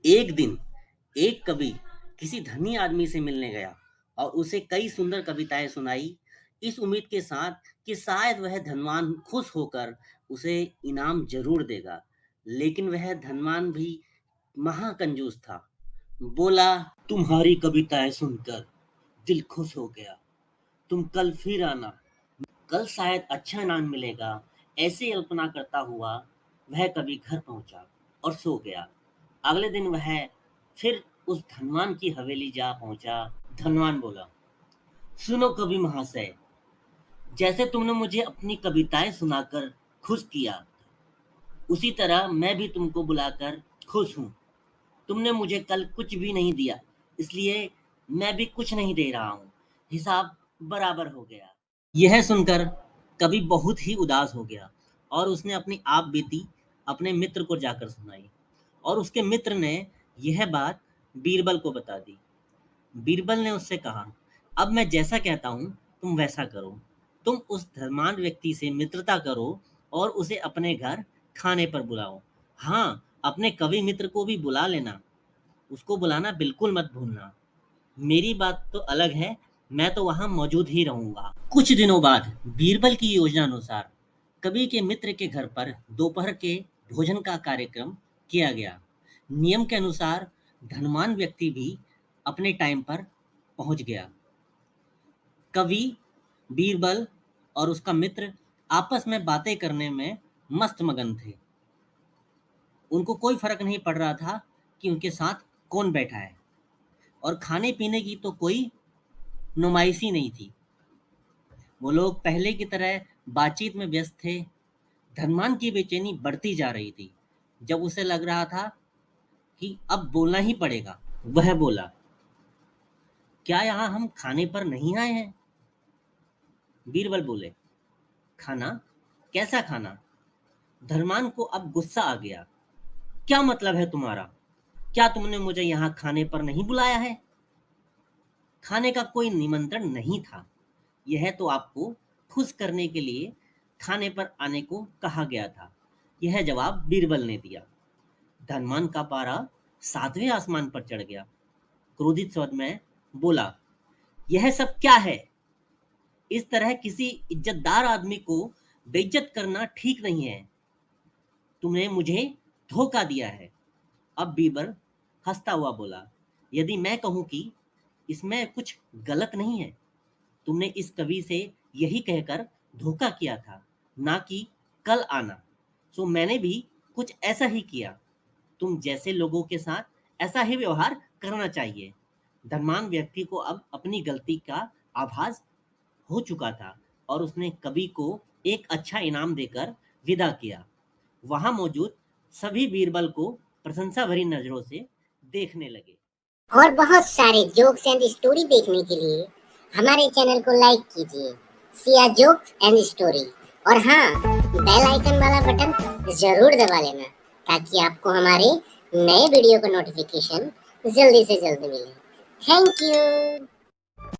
एक दिन एक कवि किसी धनी आदमी से मिलने गया और उसे कई सुंदर कविताएं सुनाई, इस उम्मीद के साथ कि शायद वह धनवान खुश होकर उसे इनाम जरूर देगा। लेकिन वह धनवान भी महाकंजूस था। बोला, तुम्हारी कविताएं सुनकर दिल खुश हो गया। तुम कल फिर आना, कल शायद अच्छा इनाम मिलेगा। ऐसे अल्पना करता हुआ वह कभी घर पहुंचा और सो गया। अगले दिन वह फिर उस धनवान की हवेली जा पहुंचा। धनवान बोला, सुनो कवि महाशय, जैसे तुमने मुझे अपनी कविताएं सुनाकर खुश किया, उसी तरह मैं भी तुमको बुलाकर खुश हूँ। तुमने मुझे कल कुछ भी नहीं दिया, इसलिए मैं भी कुछ नहीं दे रहा हूँ। हिसाब बराबर हो गया। यह सुनकर कवि बहुत ही उदास हो गया और उसने अपनी आप बीती अपने मित्र को जाकर सुनाई। और उसके मित्र ने यह बात बीरबल को बता दी। बीरबल ने उससे कहा, अब मैं जैसा कहता हूँ तुम वैसा करो। तुम उस धर्मांध व्यक्ति से मित्रता करो और उसे अपने घर खाने पर बुलाओ। हाँ, अपने कवि मित्र को भी बुला लेना। उसको बुलाना बिल्कुल मत भूलना। मेरी बात तो अलग है, मैं तो वहां मौजूद ही रहूंगा। कुछ दिनों बाद बीरबल की योजना अनुसार कवि के मित्र के घर पर दोपहर के भोजन का कार्यक्रम किया गया। नियम के अनुसार धनवान व्यक्ति भी अपने टाइम पर पहुंच गया। कवि, बीरबल और उसका मित्र आपस में बातें करने में मस्त मगन थे। उनको कोई फर्क नहीं पड़ रहा था कि उनके साथ कौन बैठा है, और खाने पीने की तो कोई नुमाइश ही नहीं थी। वो लोग पहले की तरह बातचीत में व्यस्त थे। धनवान की बेचैनी बढ़ती जा रही थी। जब उसे लग रहा था कि अब बोलना ही पड़ेगा, वह बोला, क्या यहाँ हम खाने पर नहीं आए हैं? बीरबल बोले, खाना? कैसा खाना? धनवान को अब गुस्सा आ गया। क्या मतलब है तुम्हारा? क्या तुमने मुझे यहाँ खाने पर नहीं बुलाया है? खाने का कोई निमंत्रण नहीं था। यह तो आपको खुश करने के लिए खाने पर आने को कहा गया था। यह जवाब बीरबल ने दिया। धनवान का पारा सातवें आसमान पर चढ़ गया। क्रोधित स्वर में बोला, यह सब क्या है? इस तरह किसी इज्जतदार आदमी को बेइज्जत करना ठीक नहीं है। तुमने मुझे धोखा दिया है। अब बीरबल हंसता हुआ बोला, यदि मैं कहूं कि इसमें कुछ गलत नहीं है, तुमने इस कवि से यही कहकर धोखा किया था, ना कि कल आना, सो मैंने भी कुछ ऐसा ही किया। तुम जैसे लोगों के साथ ऐसा ही व्यवहार करना चाहिए। धनवान व्यक्ति को अब अपनी गलती का आभास हो चुका था और उसने कवि को एक अच्छा इनाम देकर विदा किया। वहां मौजूद सभी बीरबल को प्रशंसा भरी नजरों से देखने लगे। और बहुत सारे जोक्स एंड स्टोरी देखने के लिए हमारे चैनल को लाइक कीजिए, सिया जोक्स एंड स्टोरी। और हाँ, बेल आइकन वाला बटन जरूर दबा लेना ताकि आपको हमारे नए वीडियो का नोटिफिकेशन जल्दी से जल्दी मिले। Thank you.